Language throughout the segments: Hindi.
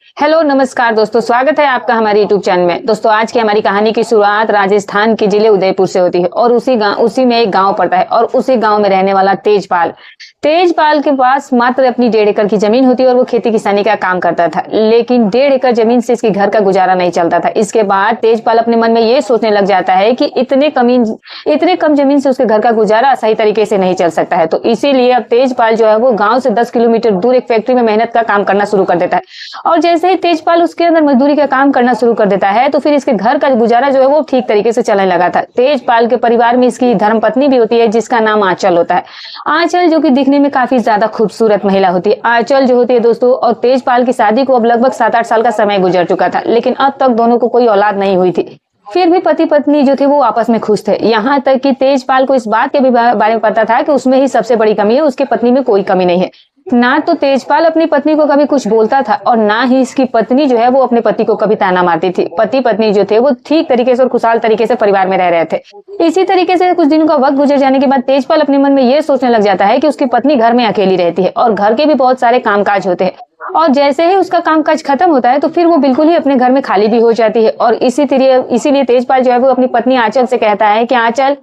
हेलो नमस्कार दोस्तों, स्वागत है आपका हमारे यूट्यूब चैनल में। दोस्तों आज की हमारी कहानी की शुरुआत राजस्थान के जिले उदयपुर से होती है और उसी में एक गांव पड़ता है और उसी गांव में रहने वाला तेजपाल के पास मात्र अपनी 1.5 एकड़ की जमीन होती है और वो खेती किसानी का काम करता था। लेकिन 1.5 एकड़ जमीन से इसके घर का गुजारा नहीं चलता था। इसके बाद तेजपाल अपने मन में ये सोचने लग जाता है कि इतने कम जमीन से उसके घर का गुजारा सही तरीके से नहीं चल सकता है। तो इसीलिए अब तेजपाल जो है वो गाँव से 10 किलोमीटर दूर एक फैक्ट्री में मेहनत का काम करना शुरू कर देता है। और जैसे ही तेजपाल उसके अंदर मजदूरी का काम करना शुरू कर देता है तो फिर इसके घर का गुजारा जो है वो ठीक तरीके से चलने लगा था। तेजपाल के परिवार में इसकी धर्मपत्नी भी होती है जिसका नाम आंचल होता है। आंचल जो कि दिखने में काफी ज्यादा खूबसूरत महिला होती है। आंचल जो होती है दोस्तों, और तेजपाल की शादी को अब लगभग 7-8 साल का समय गुजर चुका था, लेकिन अब तक दोनों को कोई औलाद नहीं हुई थी। फिर भी पति पत्नी जो थे वो आपस में खुश थे। यहाँ तक कि तेजपाल को इस बात के भी बारे में पता था कि उसमें ही सबसे बड़ी कमी है, उसके पत्नी में कोई कमी नहीं है। ना तो तेजपाल अपनी पत्नी को कभी कुछ बोलता था और ना ही इसकी पत्नी जो है वो अपने पति को कभी ताना मारती थी। पति पत्नी जो थे वो ठीक तरीके से और खुशहाल तरीके से परिवार में रह रहे थे। इसी तरीके से कुछ दिनों का वक्त गुजर जाने के बाद तेजपाल अपने मन में ये सोचने लग जाता है कि उसकी पत्नी घर में अकेली रहती है और घर के भी बहुत सारे कामकाज होते हैं और जैसे ही उसका कामकाज खत्म होता है तो फिर वो बिल्कुल ही अपने घर में खाली भी हो जाती है। और इसीलिए तेजपाल जो है वो अपनी पत्नी आंचल से कहता है कि आंचल,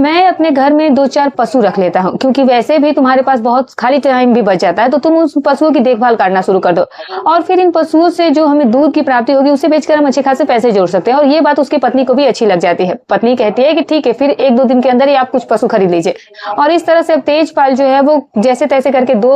मैं अपने घर में 2-4 पशु रख लेता हूँ, क्योंकि वैसे भी तुम्हारे पास बहुत खाली टाइम भी बच जाता है, तो तुम उस पशुओं की देखभाल करना शुरू कर दो और फिर इन पशुओं से जो हमें दूध की प्राप्ति होगी उसे बेचकर हम अच्छे खासे पैसे जोड़ सकते हैं। और ये बात उसकी पत्नी को भी अच्छी लग जाती है। पत्नी कहती है कि ठीक है, फिर 1-2 दिन के अंदर ही आप कुछ पशु खरीद लीजिए। और इस तरह से अब तेजपाल जो है वो जैसे तैसे करके 2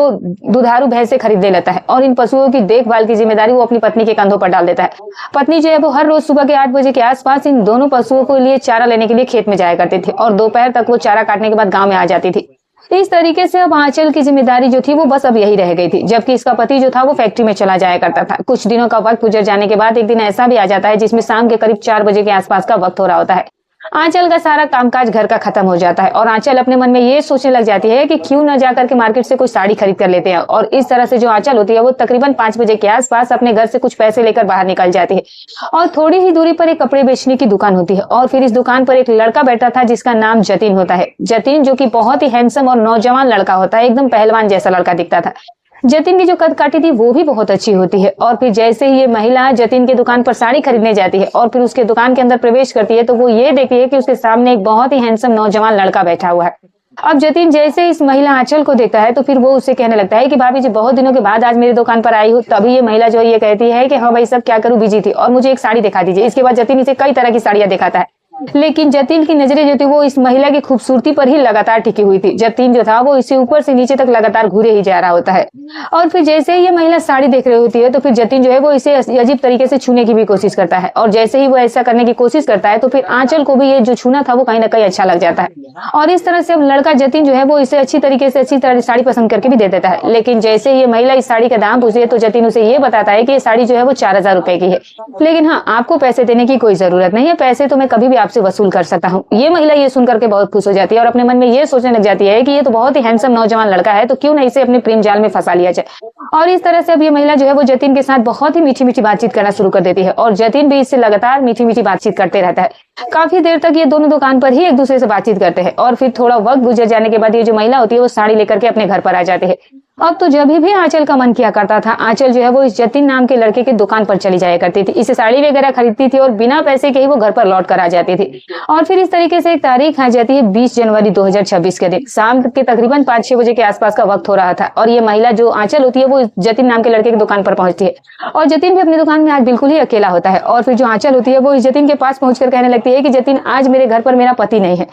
दुधारू भैंसे खरीद लेता है और इन पशुओं की देखभाल की जिम्मेदारी वो अपनी पत्नी के कंधों पर डाल देता है। पत्नी जो है वो हर रोज सुबह के 8 बजे के आसपास इन दोनों पशुओं को लिए चारा लेने के लिए खेत में जाया करती थी और दोपहर तक वो चारा काटने के बाद गांव में आ जाती थी। इस तरीके से अब आंचल की जिम्मेदारी जो थी वो बस अब यही रह गई थी, जबकि इसका पति जो था वो फैक्ट्री में चला जाया करता था। कुछ दिनों का वक्त गुजर जाने के बाद एक दिन ऐसा भी आ जाता है जिसमें शाम के करीब 4 बजे के आसपास का वक्त हो रहा होता है। आंचल का सारा कामकाज घर का खत्म हो जाता है और आंचल अपने मन में ये सोचने लग जाती है कि क्यों न जाकर के मार्केट से कोई साड़ी खरीद कर लेते हैं। और इस तरह से जो आंचल होती है वो तकरीबन 5 बजे के आसपास अपने घर से कुछ पैसे लेकर बाहर निकल जाती है और थोड़ी ही दूरी पर एक कपड़े बेचने की दुकान होती है और फिर इस दुकान पर एक लड़का बैठा था जिसका नाम जतिन होता है। जतिन जो कि बहुत ही हैंडसम और नौजवान लड़का होता है, एकदम पहलवान जैसा लड़का दिखता था। जतिन की जो कद काठी थी वो भी बहुत अच्छी होती है। और फिर जैसे ही ये महिला जतिन की दुकान पर साड़ी खरीदने जाती है और फिर उसके दुकान के अंदर प्रवेश करती है तो वो ये देखती है कि उसके सामने एक बहुत ही हैंडसम नौजवान लड़का बैठा हुआ है। अब जतिन जैसे इस महिला आंचल को देखता है तो फिर वो उससे कहने लगता है कि भाभी जी, बहुत दिनों के बाद आज मेरी दुकान पर आई हो। तभी ये महिला जो है ये कहती है कि हाँ भाई सब क्या करूं, बिजी थी और मुझे एक साड़ी दिखा दीजिए। इसके बाद जतिन इसे कई तरह की साड़ियां दिखाता है, लेकिन जतिन की नजरें जो थी वो इस महिला की खूबसूरती पर ही लगातार टिकी हुई थी। जतिन जो था वो इसे ऊपर से नीचे तक लगातार घूरे ही जा रहा होता है। और फिर जैसे ही ये महिला साड़ी देख रही होती है तो फिर जतिन जो है वो इसे अजीब तरीके से छूने की भी कोशिश करता है और जैसे ही वो ऐसा करने की कोशिश करता है तो फिर आंचल को भी ये जो छूना था वो कहीं ना कहीं अच्छा लग जाता है। और इस तरह से अब लड़का जतिन जो है वो इसे अच्छी तरह साड़ी पसंद करके भी दे देता है। लेकिन जैसे ही ये महिला इस साड़ी का दाम पूछती है तो जतिन उसे ये बताता है कि ये साड़ी जो है वो 4000 रुपए की है, लेकिन हाँ, आपको पैसे देने की कोई जरूरत नहीं है, पैसे तो मैं कभी भी आपसे वसूल कर सकता हूँ। ये महिला ये सुनकर के बहुत खुश हो जाती है और अपने मन में ये सोचने लग जाती है कि ये तो बहुत ही हैंडसम नौजवान लड़का है, तो क्यों ना इसे अपने प्रेम जाल में फंसा लिया जाए। और इस तरह से अब ये महिला जो है वो जतिन के साथ बहुत ही मीठी मीठी बातचीत करना शुरू कर देती है और जतिन भी इससे लगातार मीठी मीठी बातचीत करते रहता है। काफी देर तक ये दोनों दुकान पर ही एक दूसरे से बातचीत करते हैं और फिर थोड़ा वक्त गुजर जाने के बाद ये जो महिला होती है वो साड़ी लेकर के अपने घर पर आ जाती है। अब तो जब भी आंचल का मन किया करता था, आंचल जो है वो इस जतिन नाम के लड़के की दुकान पर चली जाया करती थी, इसे साड़ी वगैरह खरीदती थी और बिना पैसे के ही वो घर पर लौट कर आ जाती थी। और फिर इस तरीके से एक तारीख आ जाती है 20 जनवरी 2026 के दिन। शाम के तकरीबन 5-6 बजे के आसपास का वक्त हो रहा था और ये महिला जो आंचल होती है वो जतिन नाम के लड़के की दुकान पर पहुंचती है और जतिन भी अपनी दुकान में आज बिल्कुल ही अकेला होता है। और फिर जो आंचल होती है वो इस जतिन के पास पहुंचकर कहने लगती है कि जतिन, आज मेरे घर पर मेरा पति नहीं है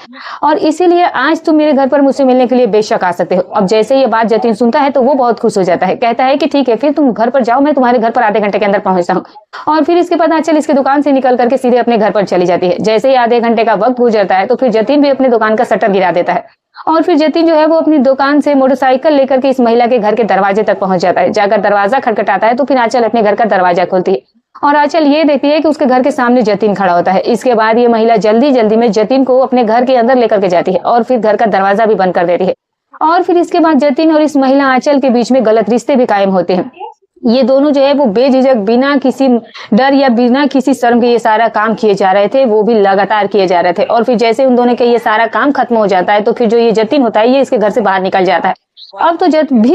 और इसीलिए आज तुम मेरे घर पर मुझसे मिलने के लिए बेशक आ सकते हो। अब जैसे ये बात जतिन सुनता है तो वो बहुत खुश हो जाता है, कहता है कि ठीक है, फिर तुम घर पर जाओ, मैं तुम्हारे घर पर आधे घंटे के अंदर पहुंचता हूँ। और फिर इसके बाद आंचल इसकी दुकान से निकल करके सीधे अपने घर पर चली जाती है। जैसे ही आधे घंटे का वक्त गुजरता है तो फिर जतिन भी अपनी दुकान का शटर गिरा देता है और फिर जतिन जो है वो अपनी दुकान से मोटरसाइकिल लेकर के इस महिला के घर के दरवाजे तक पहुंच जाता है। जाकर दरवाजा खटखटाता है तो फिर आंचल अपने घर का दरवाजा खोलती है और आंचल ये देखती है कि उसके घर के सामने जतिन खड़ा होता है। इसके बाद ये महिला जल्दी जल्दी में जतिन को अपने घर के अंदर लेकर के जाती है और फिर घर का दरवाजा भी बंद कर देती है। और फिर इसके बाद जतिन और इस महिला आंचल के बीच में गलत रिश्ते भी कायम होते हैं। ये दोनों जो है वो बेझिझक बिना किसी डर या बिना किसी शर्म के ये सारा काम किए जा रहे थे, वो भी लगातार किए जा रहे थे। और फिर जैसे उन दोनों के ये सारा काम खत्म हो जाता है तो फिर जो ये जतिन होता है ये इसके घर से बाहर निकल जाता है। अब तो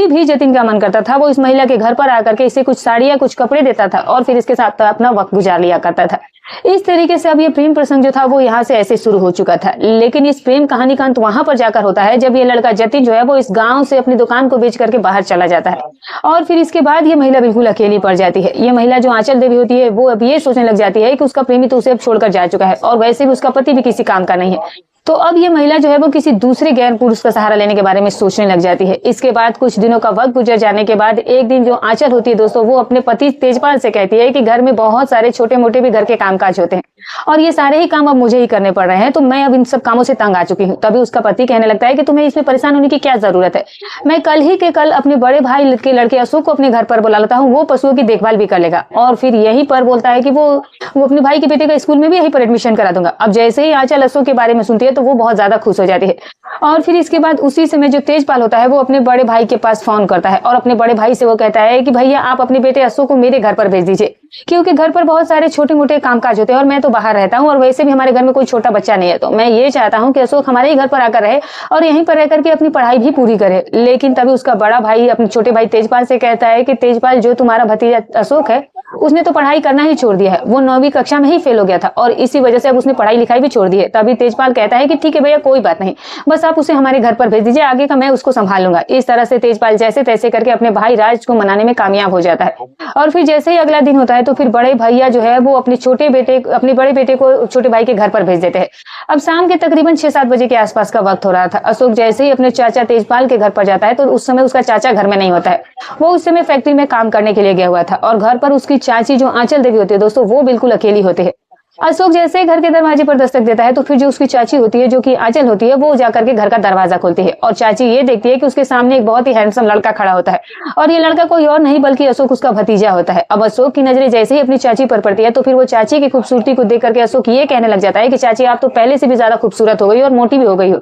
भी जतिन का मन करता था वो इस महिला के घर पर आकर के इसे कुछ साड़ियां कुछ कपड़े देता था और फिर इसके साथ अपना वक्त गुजार लिया करता था। इस तरीके से अब ये प्रेम प्रसंग जो था वो यहाँ से ऐसे शुरू हो चुका था। लेकिन इस प्रेम कहानी का अंत वहां पर जाकर होता है जब ये लड़का जतिन जो है वो इस गांव से अपनी दुकान को बेच करके बाहर चला जाता है। और फिर इसके बाद ये महिला बिल्कुल अकेली पड़ जाती है। ये महिला जो आंचल देवी होती है वो अब ये सोचने लग जाती है कि उसका प्रेमी तो उसे अब छोड़कर जा चुका है और वैसे भी उसका पति भी किसी काम का नहीं है। तो अब ये महिला जो है वो किसी दूसरे गैर पुरुष का सहारा लेने के बारे में सोचने लग जाती है। इसके बाद कुछ दिनों का वक्त गुजर जाने के बाद एक दिन जो आंचल होती है दोस्तों वो अपने पति तेजपाल से कहती है कि घर में बहुत सारे छोटे मोटे भी घर के कामकाज होते हैं और ये सारे ही काम अब मुझे ही करने पड़ रहे हैं, तो मैं अब इन सब कामों से तंग आ चुकी हूँ। तभी उसका पति कहने लगता है कि तुम्हें इसमें परेशान होने की क्या जरूरत है, मैं कल ही के कल अपने बड़े भाई के लड़के अशोक को अपने घर पर बुला लेता हूँ, वो पशुओं की देखभाल भी कर लेगा। और फिर यहीं पर बोलता है कि वो अपने भाई के बेटे का स्कूल में भी यहीं पर एडमिशन करा दूंगा। अब जैसे ही आंचल अशोक के बारे में सुनती है तो वो बहुत ज्यादा खुश हो जाती है। और फिर इसके बाद उसी समय जो तेजपाल होता है वो अपने बड़े भाई के पास फोन करता है और अपने बड़े भाई से वो कहता है कि भैया आप अपने बेटे अशोक को मेरे घर पर भेज दीजिए, क्योंकि घर पर बहुत सारे छोटे मोटे कामकाज होते हैं और मैं तो बाहर रहता हूँ और वैसे भी हमारे घर में कोई छोटा बच्चा नहीं है, तो मैं ये चाहता हूँ कि अशोक हमारे ही घर पर आकर रहे और यहीं पर रहकर के अपनी पढ़ाई भी पूरी करे। लेकिन तभी उसका बड़ा भाई अपने छोटे भाई तेजपाल से कहता है कि तेजपाल जो तुम्हारा भतीजा अशोक है उसने तो पढ़ाई करना ही छोड़ दिया है, वो 9वीं कक्षा में ही फेल हो गया था और इसी वजह से अब उसने पढ़ाई लिखाई भी छोड़ दी है। तभी तेजपाल कहता है कि ठीक है भैया कोई बात नहीं, बस आप उसे हमारे घर पर भेज दीजिए, आगे का मैं उसको संभाल लूंगा। इस तरह से तेजपाल जैसे तैसे करके अपने भाई राज को मनाने में कामयाब हो जाता है। और फिर जैसे ही अगला दिन होता है तो फिर बड़े भैया जो है वो अपने बड़े बेटे को छोटे भाई के घर पर भेज देते हैं। अब शाम के तकरीबन 6-7 बजे के आसपास का वक्त हो रहा था। अशोक जैसे ही अपने चाचा तेजपाल के घर पर जाता है तो उस समय उसका चाचा घर में नहीं होता है, वो उस समय फैक्ट्री में काम करने के लिए गया हुआ था और घर पर उसकी चाची जो आंचल देवी होती है दोस्तों वो बिल्कुल अकेली होती है। अशोक जैसे ही घर के दरवाजे पर दस्तक देता है तो फिर जो उसकी चाची होती है जो कि आंचल होती है वो जाकर के घर का दरवाजा खोलती है और चाची ये देखती है कि उसके सामने एक बहुत ही हैंडसम लड़का खड़ा होता है और ये लड़का कोई और नहीं बल्कि अशोक उसका भतीजा होता है। अब अशोक की नजरें जैसे ही अपनी चाची पर पड़ती है तो फिर वो चाची की खूबसूरती को देख करके अशोक ये कहने लग जाता है कि चाची आप तो पहले से भी ज्यादा खूबसूरत हो गई और मोटी भी हो गई हो,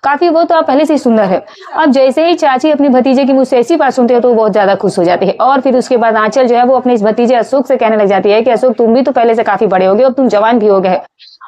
काफी वो तो आप पहले से ही सुंदर है। अब जैसे ही चाची अपने भतीजे की मुझ से ऐसी बात सुनती है तो वो बहुत ज्यादा खुश हो जाती है और फिर उसके बाद आंचल जो है वो अपने इस भतीजे अशोक से कहने लग जाती है कि अशोक तुम भी तो पहले से काफी बड़े हो गए, अब तुम जवान भी हो गए।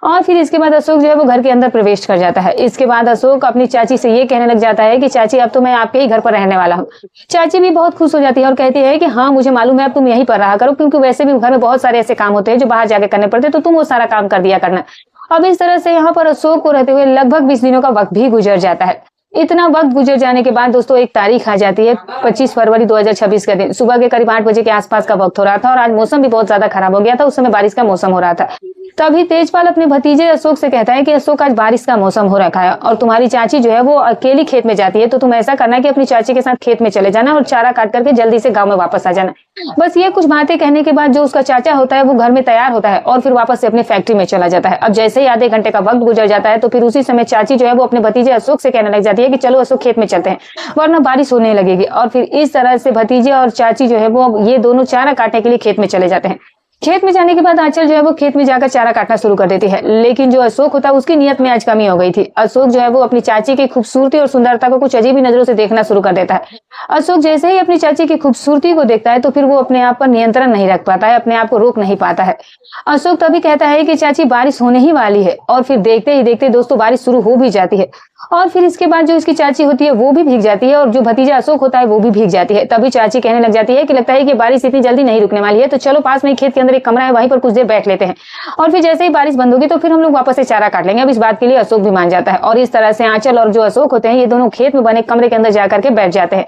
और फिर इसके बाद अशोक जो है वो घर के अंदर प्रवेश कर जाता है। इसके बाद अशोक अपनी चाची से ये कहने लग जाता है कि चाची अब तो मैं आपके ही घर पर रहने वाला हूँ। चाची भी बहुत खुश हो जाती है और कहती है कि हाँ मुझे मालूम है अब तुम यहीं पर रहा करो, क्योंकि वैसे भी घर में बहुत सारे ऐसे काम होते हैं जो बाहर जाके करने पड़ते हैं, तो तुम वो सारा काम कर दिया करना। अब इस तरह से यहाँ पर अशोक को रहते हुए लगभग 20 दिनों का वक्त भी गुजर जाता है। इतना वक्त गुजर जाने के बाद दोस्तों एक तारीख आ जाती है 25 फरवरी 2026 का दिन। सुबह के करीब 8 बजे के आसपास का वक्त हो रहा था और आज मौसम भी बहुत ज्यादा खराब हो गया था, उस समय बारिश का मौसम हो रहा था। तभी तेजपाल अपने भतीजे अशोक से कहता है कि अशोक आज बारिश का मौसम हो रखा है और तुम्हारी चाची जो है वो अकेली खेत में जाती है, तो तुम ऐसा करना कि अपनी चाची के साथ खेत में चले जाना और चारा काट करके जल्दी से गाँव में वापस आ जाना। बस ये कुछ बातें कहने के बाद जो उसका चाचा होता है वो घर में तैयार होता है और फिर वापस से अपनी फैक्ट्री में चला जाता है। अब जैसे ही आधे घंटे का वक्त गुजर जाता है तो फिर उसी समय चाची जो है वो अपने भतीजे अशोक से कहने लग जाती है कि चलो अशोक खेत में चलते हैं वरना बारिश होने लगेगी। और फिर इस तरह से भतीजे और चाची जो है वो ये दोनों चारा काटने के लिए खेत में चले जाते हैं। खेत में जाने के बाद आंचल जो है वो खेत में जाकर चारा काटना शुरू कर देती है, लेकिन जो अशोक होता है उसकी नियत में आज कमी हो गई थी। अशोक जो है वो अपनी चाची की खूबसूरती और सुंदरता को कुछ अजीब ही नजरों से देखना शुरू कर देता है। अशोक जैसे ही अपनी चाची की खूबसूरती को देखता है तो फिर वो अपने आप पर नियंत्रण नहीं रख पाता है, अपने आप को रोक नहीं पाता है। अशोक तभी कहता है कि चाची बारिश होने ही वाली है और फिर देखते ही देखते दोस्तों बारिश शुरू हो भी जाती है और फिर इसके बाद जो इसकी चाची होती है वो भी भीग जाती है और जो भतीजा अशोक होता है वो भी भीग जाती है। तभी चाची कहने लग जाती है कि लगता है कि बारिश इतनी जल्दी नहीं रुकने वाली है, तो चलो पास में खेत के अंदर एक कमरा है वहीं पर कुछ देर बैठ लेते हैं और फिर जैसे ही बारिश बंद होगी तो फिर हम लोग वापस से चारा काट लेंगे। अब इस बात के लिए अशोक भी मान जाता है और इस तरह से आंचल और जो अशोक होते हैं ये दोनों खेत में बने कमरे के अंदर जाकर के बैठ जाते हैं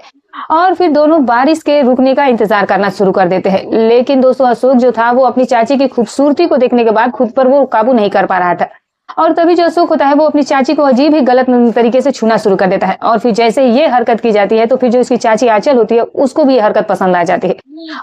और फिर दोनों बारिश के रुकने का इंतजार करना शुरू कर देते हैं। लेकिन दोस्तों अशोक जो था वो अपनी चाची की खूबसूरती को देखने के बाद खुद पर वो काबू नहीं कर पा रहा था और तभी जो अशोक होता है वो अपनी चाची को अजीब ही गलत तरीके से छूना शुरू कर देता है और फिर जैसे ये हरकत की जाती है तो फिर जो इसकी चाची आंचल होती है उसको भी ये हरकत पसंद आ जाती है।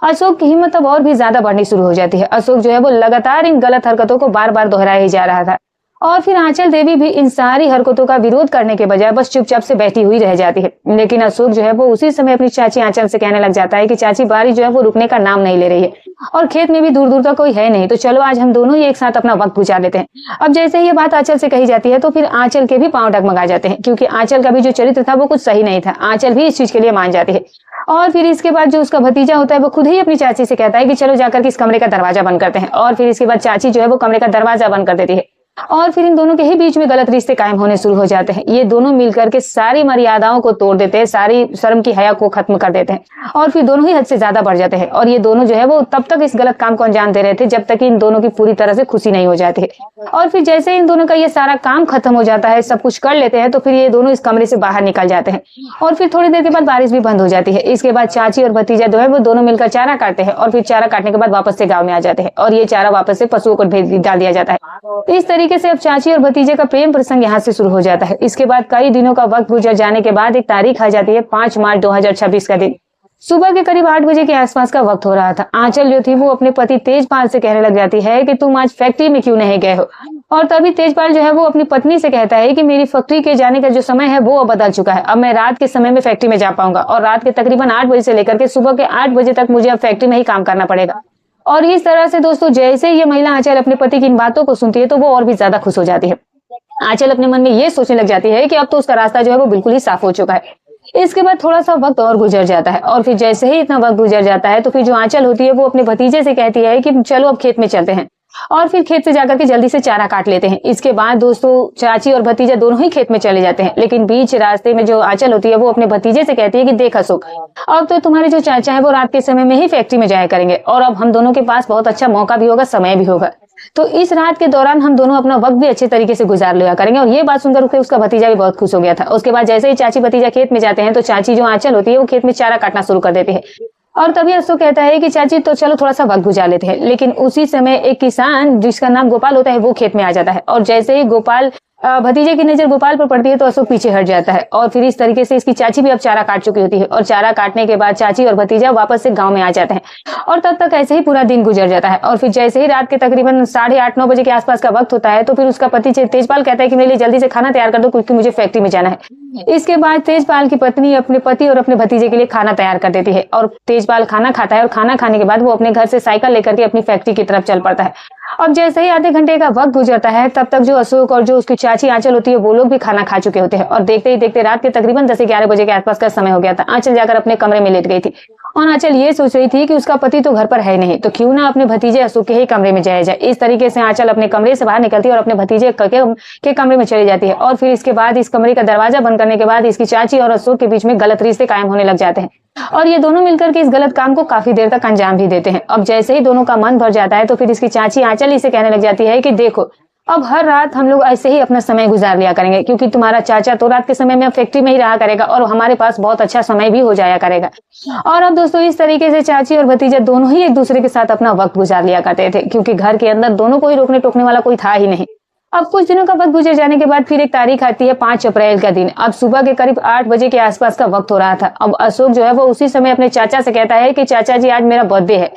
अशोक की हिम्मत अब और भी ज्यादा बढ़नी शुरू हो जाती है। अशोक जो है वो लगातार इन गलत हरकतों को बार बार दोहराया ही जा रहा था और फिर आंचल देवी भी इन सारी हरकतों का विरोध करने के बजाय बस चुपचाप से बैठी हुई रह जाती है। लेकिन अशोक जो है वो उसी समय अपनी चाची आंचल से कहने लग जाता है कि चाची बारिश जो है वो रुकने का नाम नहीं ले रही है और खेत में भी दूर दूर तक कोई है नहीं, तो चलो आज हम दोनों ही एक साथ अपना वक्त गुजार लेते हैं। अब जैसे ही ये बात आंचल से कही जाती है तो फिर आंचल के भी पांव डगमगा जाते हैं, क्योंकि आंचल का भी जो चरित्र था वो कुछ सही नहीं था। आंचल भी इस चीज के लिए मान जाती है और फिर इसके बाद जो उसका भतीजा होता है वो खुद ही अपनी चाची से कहता है कि चलो जाकर के इस कमरे का दरवाजा बंद करते हैं। और फिर इसके बाद चाची जो है वो कमरे का दरवाजा बंद कर देती है और फिर इन दोनों के ही बीच में गलत रिश्ते कायम होने शुरू हो जाते हैं। ये दोनों मिलकर के सारी मर्यादाओं को तोड़ देते हैं, सारी शर्म की हया को खत्म कर देते हैं और फिर दोनों ही हद से ज्यादा बढ़ जाते हैं। और ये दोनों जो है वो तब तक इस गलत काम को अंजाम दे रहे थे जब तक कि इन दोनों की पूरी तरह से खुशी नहीं हो जाती है। और फिर जैसे इन दोनों का ये सारा काम खत्म हो जाता है, सब कुछ कर लेते हैं, तो फिर ये दोनों इस कमरे से बाहर निकल जाते हैं और फिर थोड़ी देर के बाद बारिश भी बंद हो जाती है। इसके बाद चाची और भतीजा जो है वो दोनों मिलकर चारा काटते हैं और फिर चारा काटने के बाद वापस से गाँव में आ जाते हैं और ये चारा वापस से पशुओं को भेज डाल दिया जाता है। इस तरीके से अब चाची और भतीजे का प्रेम प्रसंग यहाँ से शुरू हो जाता है। इसके बाद कई दिनों का वक्त गुजर जाने के बाद एक तारीख आ जाती है, 5 मार्च 2026 का दिन। सुबह के करीब 8 बजे के आसपास का वक्त हो रहा था। आंचल जो थी वो अपने पति तेजपाल से कहने लग जाती है कि तुम आज फैक्ट्री में क्यों नहीं गए हो। और तभी तेजपाल जो है वो अपनी पत्नी से कहता है कि मेरी फैक्ट्री के जाने का जो समय है वो अब बदल चुका है, अब मैं रात के समय में फैक्ट्री में जा पाऊंगा और रात के तकरीबन 8 बजे से लेकर के सुबह के 8 बजे तक मुझे अब फैक्ट्री में ही काम करना पड़ेगा। और इस तरह से दोस्तों जैसे ये महिला आंचल अपने पति की इन बातों को सुनती है तो वो और भी ज्यादा खुश हो जाती है। आंचल अपने मन में ये सोचने लग जाती है कि अब तो उसका रास्ता जो है वो बिल्कुल ही साफ हो चुका है। इसके बाद थोड़ा सा वक्त और गुजर जाता है और फिर जैसे ही इतना वक्त गुजर जाता है तो फिर जो आंचल होती है वो अपने भतीजे से कहती है कि चलो अब खेत में चलते हैं और फिर खेत से जाकर के जल्दी से चारा काट लेते हैं। इसके बाद दोस्तों चाची और भतीजा दोनों ही खेत में चले जाते हैं, लेकिन बीच रास्ते में जो आंचल होती है वो अपने भतीजे से कहती है कि देख अशोक, अब तो तुम्हारे जो चाचा है वो रात के समय में ही फैक्ट्री में जाया करेंगे और अब हम दोनों के पास बहुत अच्छा मौका भी होगा, समय भी होगा, तो इस रात के दौरान हम दोनों अपना वक्त भी अच्छे तरीके से गुजार लिया करेंगे। और ये बात सुनकर उसका भतीजा भी बहुत खुश हो गया था। उसके बाद जैसे ही चाची भतीजा खेत में जाते हैं तो चाची जो आंचल होती है वो खेत में चारा काटना शुरू कर देती है और तभी अशोक कहता है कि चाची तो चलो थोड़ा सा वक्त गुजार लेते हैं। लेकिन उसी समय एक किसान जिसका नाम गोपाल होता है वो खेत में आ जाता है और जैसे ही गोपाल भतीजे की नजर गोपाल पर पड़ती है तो अशोक पीछे हट जाता है और फिर इस तरीके से इसकी चाची भी अब चारा काट चुकी होती है और चारा काटने के बाद चाची और भतीजा वापस से गांव में आ जाते हैं और तब तक ऐसे ही पूरा दिन गुजर जाता है। और फिर जैसे ही रात के तकरीबन 8:30-9 बजे के आसपास का वक्त होता है तो फिर उसका पति तेजपाल कहता है कि मेरे लिए जल्दी से खाना तैयार कर दो क्योंकि मुझे फैक्ट्री में जाना है। इसके बाद तेजपाल की पत्नी अपने पति और अपने भतीजे के लिए खाना तैयार कर देती है और तेजपाल खाना खाता है और खाना खाने के बाद वो अपने घर से साइकिल लेकर के अपनी फैक्ट्री की तरफ चल पड़ता है। अब जैसे ही आधे घंटे का वक्त गुजरता है तब तक जो अशोक और जो उसकी चाची आंचल होती है वो लोग भी खाना खा चुके होते हैं और देखते ही देखते रात के तकरीबन 10-11 बजे के आसपास का समय हो गया था। आंचल जाकर अपने कमरे में लेट गई थी और आंचल ये सोच रही थी कि उसका पति तो घर पर है नहीं, तो क्यों ना अपने भतीजे अशोक के ही कमरे में जाया जाए। इस तरीके से आंचल अपने कमरे से बाहर निकलती है और अपने भतीजे के कमरे में चली जाती है और फिर इसके बाद इस कमरे का दरवाजा बंद करने के बाद इसकी चाची और अशोक के बीच में गलत रिश्ते कायम होने लग जाते हैं और ये दोनों मिलकर के इस गलत काम को काफी देर तक अंजाम भी देते हैं। अब जैसे ही दोनों का मन भर जाता है तो फिर इसकी चाची आंचल इसे कहने लग जाती है कि देखो अब हर रात हम लोग ऐसे ही अपना समय गुजार लिया करेंगे क्योंकि तुम्हारा चाचा तो रात के समय में फैक्ट्री में ही रहा करेगा और हमारे पास बहुत अच्छा समय भी हो जाया करेगा। और अब दोस्तों इस तरीके से चाची और भतीजा दोनों ही एक दूसरे के साथ अपना वक्त गुजार लिया करते थे क्योंकि घर के अंदर दोनों को ही रोकने टोकने वाला कोई था ही नहीं। अब कुछ दिनों का वक्त गुजर जाने के बाद फिर एक तारीख आती है 5 अप्रैल का दिन। अब सुबह के करीब 8 बजे के आसपास का वक्त हो रहा था। अब अशोक जो है वो उसी समय अपने चाचा से कहता है कि चाचा जी आज मेरा बर्थडे है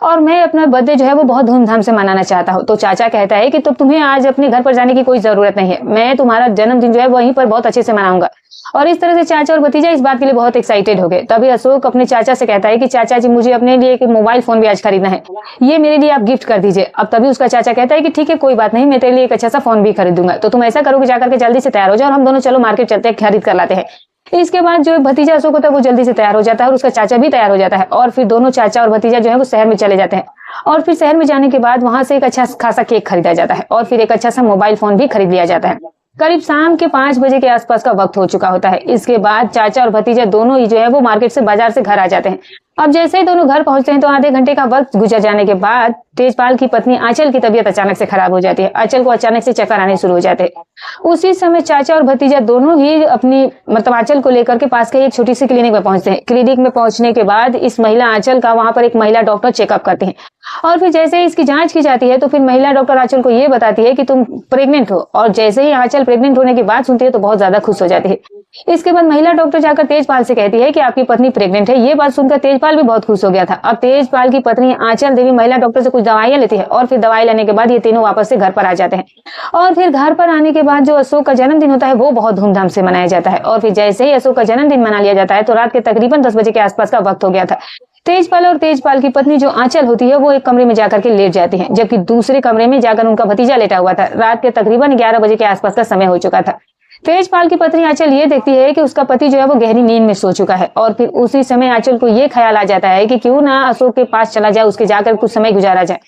और मैं अपना बर्थडे जो है वो बहुत धूमधाम से मनाना चाहता हूँ। तो चाचा कहता है कि तो तुम्हें आज अपने घर पर जाने की कोई जरूरत नहीं है, मैं तुम्हारा जन्मदिन जो है वहीं पर बहुत अच्छे से मनाऊंगा। और इस तरह से चाचा और भतीजा इस बात के लिए बहुत एक्साइटेड हो गए। तभी अशोक अपने चाचा से कहता है कि चाचा जी मुझे अपने लिए एक मोबाइल फोन भी आज खरीदना है, ये मेरे लिए आप गिफ्ट कर दीजिए। अब तभी उसका चाचा कहता है कि ठीक है कोई बात नहीं, मैं तेरे लिए एक अच्छा सा फोन भी खरीदूंगा, तो तुम ऐसा करो कि जाकर के जल्दी से तैयार हो जाओ और हम दोनों चलो मार्केट चलते हैं, खरीद कर लाते हैं। इसके बाद जो भतीजा अशोक होता है वो जल्दी से तैयार हो जाता है और उसका चाचा भी तैयार हो जाता है और फिर दोनों चाचा और भतीजा जो है वो शहर में चले जाते हैं और फिर शहर में जाने के बाद वहां से एक अच्छा खासा केक खरीदा जाता है और फिर एक अच्छा सा मोबाइल फोन भी खरीद लिया जाता है। करीब शाम के 5 बजे के आसपास का वक्त हो चुका होता है। इसके बाद चाचा और भतीजा दोनों ही जो है वो मार्केट से बाजार से घर आ जाते हैं। अब जैसे ही दोनों घर पहुंचते हैं तो आधे घंटे का वक्त गुजर जाने के बाद तेजपाल की पत्नी आंचल की तबीयत अचानक से खराब हो जाती है। आंचल को अचानक से चक्कर आने शुरू हो जाते हैं। उसी समय चाचा और भतीजा दोनों ही अपनी आंचल को लेकर के पास के एक छोटी सी क्लिनिक में पहुंचते हैं। क्लिनिक में पहुंचने के बाद इस महिला आंचल का वहां पर एक महिला डॉक्टर चेकअप करते हैं और फिर जैसे ही इसकी जांच की जाती है तो फिर महिला डॉक्टर आंचल को ये बताती है कि तुम प्रेग्नेंट हो और जैसे ही आंचल प्रेग्नेंट होने की बात सुनती है तो बहुत ज्यादा खुश हो जाती है। इसके बाद महिला डॉक्टर जाकर तेजपाल से कहती है कि आपकी पत्नी प्रेग्नेंट है। ये बात सुनकर तेजपाल तेजपाल भी बहुत खुश हो गया था। अब तेजपाल की पत्नी आंचल देवी महिला डॉक्टर से कुछ दवाइयां लेती है और फिर दवाई लेने के बाद ये तीनों वापस से घर पर आ जाते हैं। और फिर घर पर आने के बाद जो अशोक का जन्मदिन होता है वो बहुत धूमधाम से मनाया जाता है। और फिर जैसे ही अशोक का जन्मदिन मना लिया जाता है तो रात के तकरीबन 10 बजे के आसपास का वक्त हो गया था। तेजपाल और तेजपाल की पत्नी जो आंचल होती है वो एक कमरे में जाकर के लेट जाती है, जबकि दूसरे कमरे में जाकर उनका भतीजा लेटा हुआ था। रात के तकरीबन 11 बजे के आसपास का समय हो चुका था। तेजपाल की पत्नी आंचल ये देखती है कि उसका पति जो है वो गहरी नींद में सो चुका है। और फिर उसी समय आंचल को ये ख्याल आ जाता है कि क्यों ना अशोक के पास चला जाए, उसके जाकर कुछ समय गुजारा जाए।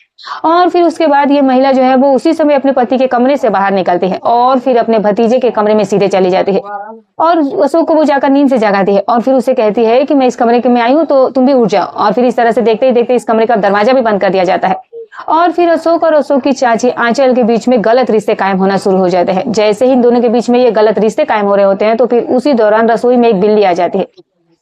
और फिर उसके बाद ये महिला जो है वो उसी समय अपने पति के कमरे से बाहर निकलती है और फिर अपने भतीजे के कमरे में सीधे चली जाती है और अशोक को वो जाकर नींद से जगाती है और फिर उसे कहती है कि मैं इस कमरे में आई हूँ तो तुम भी उठ जाओ। और फिर इस तरह से देखते ही देखते इस कमरे का दरवाजा भी बंद कर दिया जाता है। और फिर अशोक और अशोक की चाची आंचल के बीच में गलत रिश्ते कायम होना शुरू हो जाते हैं। जैसे ही इन दोनों के बीच में ये गलत रिश्ते कायम हो रहे होते हैं तो फिर उसी दौरान रसोई में एक बिल्ली आ जाती है,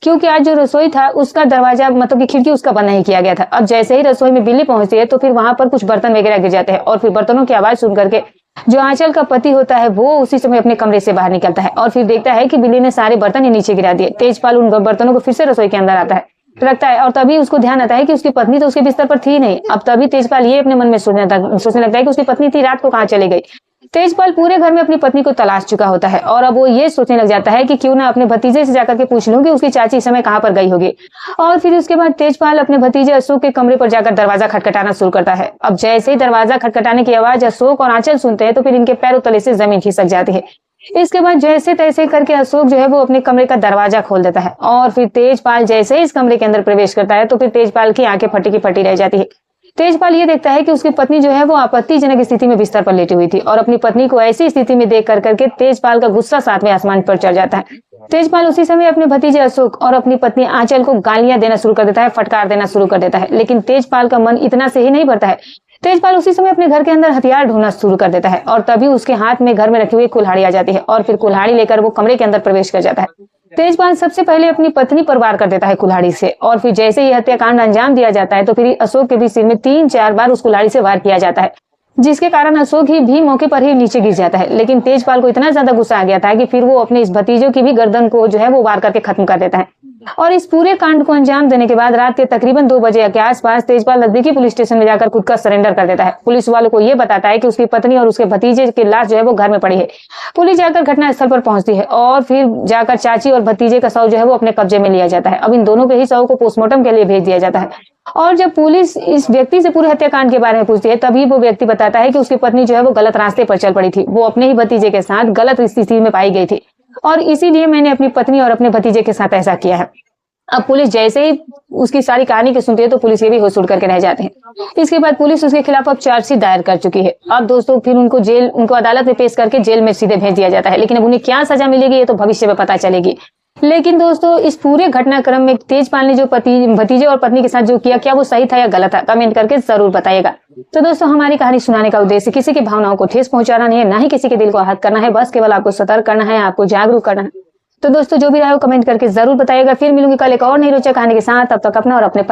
क्योंकि आज जो रसोई था उसका दरवाजा मतलब कि खिड़की उसका बंद नहीं किया गया था। अब जैसे ही रसोई में बिल्ली पहुंचती है तो फिर वहां पर कुछ बर्तन वगैरह गिर जाते हैं और फिर बर्तनों की आवाज सुन करके जो आंचल का पति होता है वो उसी समय अपने कमरे से बाहर निकलता है और फिर देखता है कि बिल्ली ने सारे बर्तन ही नीचे गिरा दिए। तेजपाल उन बर्तनों को फिर से रसोई के अंदर आता है रखता है और तभी उसको ध्यान आता है कि उसकी पत्नी तो उसके बिस्तर पर थी नहीं। अब तभी तेजपाल ये अपने मन में सोचने लगता है कि उसकी पत्नी थी, रात को कहाँ चली गई। तेजपाल पूरे घर में अपनी पत्नी को तलाश चुका होता है और अब वो ये सोचने लग जाता है कि क्यों ना अपने भतीजे से जाकर के पूछ लूं कि उसकी चाची इस समय कहाँ पर गई होगी। और फिर उसके बाद तेजपाल अपने भतीजे अशोक के कमरे पर जाकर दरवाजा खटखटाना शुरू करता है। अब जैसे ही दरवाजा खटखटाने की आवाज अशोक और आंचल सुनते हैं तो फिर इनके पैरों तले से जमीन खिसक जाती है। इसके बाद जैसे तैसे करके अशोक जो है वो अपने कमरे का दरवाजा खोल देता है और फिर तेजपाल जैसे ही इस कमरे के अंदर प्रवेश करता है तो फिर तेजपाल की आंखें फटी की फटी रह जाती है। तेजपाल ये देखता है कि उसकी पत्नी जो है वो आपत्तिजनक स्थिति में बिस्तर पर लेटी हुई थी और अपनी पत्नी को ऐसी स्थिति में देख करके तेजपाल का गुस्सा 7वें आसमान पर चढ़ जाता है। तेजपाल उसी समय अपने भतीजे अशोक और अपनी पत्नी आंचल को गालियां देना शुरू कर देता है, फटकार देना शुरू कर देता है। लेकिन तेजपाल का मन इतना से ही नहीं भरता है। तेजपाल उसी समय अपने घर के अंदर हथियार ढूंढना शुरू कर देता है और तभी उसके हाथ में घर में रखी हुई कुल्हाड़ी आ जाती है और फिर कुल्हाड़ी लेकर वो कमरे के अंदर प्रवेश कर जाता है। तेजपाल सबसे पहले अपनी पत्नी पर वार कर देता है कुल्हाड़ी से और फिर जैसे ही हत्याकांड अंजाम दिया जाता है तो फिर अशोक के भी सिर में 3-4 बार उस कुल्हाड़ी से वार किया जाता है, जिसके कारण अशोक ही भी मौके पर ही नीचे गिर जाता है। लेकिन तेजपाल को इतना ज्यादा गुस्सा आ गया था कि फिर वो अपने इस भतीजों की भी गर्दन को जो है वो वार करके खत्म कर देता है। और इस पूरे कांड को अंजाम देने के बाद रात के तकरीबन 2 बजे के आसपास तेजपाल नजदीकी पुलिस स्टेशन में जाकर खुद का सरेंडर कर देता है। पुलिस वालों को ये बताता है कि उसकी पत्नी और उसके भतीजे की लाश जो है वो घर में पड़ी है। पुलिस जाकर घटनास्थल पर पहुंचती है और फिर जाकर चाची और भतीजे का शव जो है वो अपने कब्जे में लिया जाता है। अब इन दोनों के ही शव को पोस्टमार्टम के लिए भेज दिया जाता है। और जब पुलिस इस व्यक्ति से पूरे हत्याकांड के बारे में पूछती है तभी वो व्यक्ति बताता है कि उसकी पत्नी जो है वो गलत रास्ते पर चल पड़ी थी, वो अपने ही भतीजे के साथ गलत स्थिति में पाई गई थी और इसीलिए मैंने अपनी पत्नी और अपने भतीजे के साथ ऐसा किया है। अब पुलिस जैसे ही उसकी सारी कहानी को सुनती है तो पुलिस ये भी होश उड़ करके रह जाते हैं। इसके बाद पुलिस उसके खिलाफ अब चार्जशीट दायर कर चुकी है। अब दोस्तों फिर उनको अदालत में पेश करके जेल में सीधे भेज दिया जाता है। लेकिन अब उन्हें क्या सजा मिलेगी ये तो भविष्य में पता चलेगी। लेकिन दोस्तों इस पूरे घटनाक्रम में तेजपाल ने जो भतीजे और पत्नी के साथ जो किया, क्या वो सही था या गलत था, कमेंट करके जरूर बताइएगा। तो दोस्तों हमारी कहानी सुनाने का उद्देश्य किसी की भावनाओं को ठेस पहुंचाना नहीं है, ना ही किसी के दिल को आहत करना है, बस केवल आपको सतर्क करना है, आपको जागरूक करना है। तो दोस्तों जो भी रहा हो कमेंट करके जरूर बताइएगा। फिर मिलूंगी कल एक और नई रोचक कहानी के साथ। तब तक अपना और अपने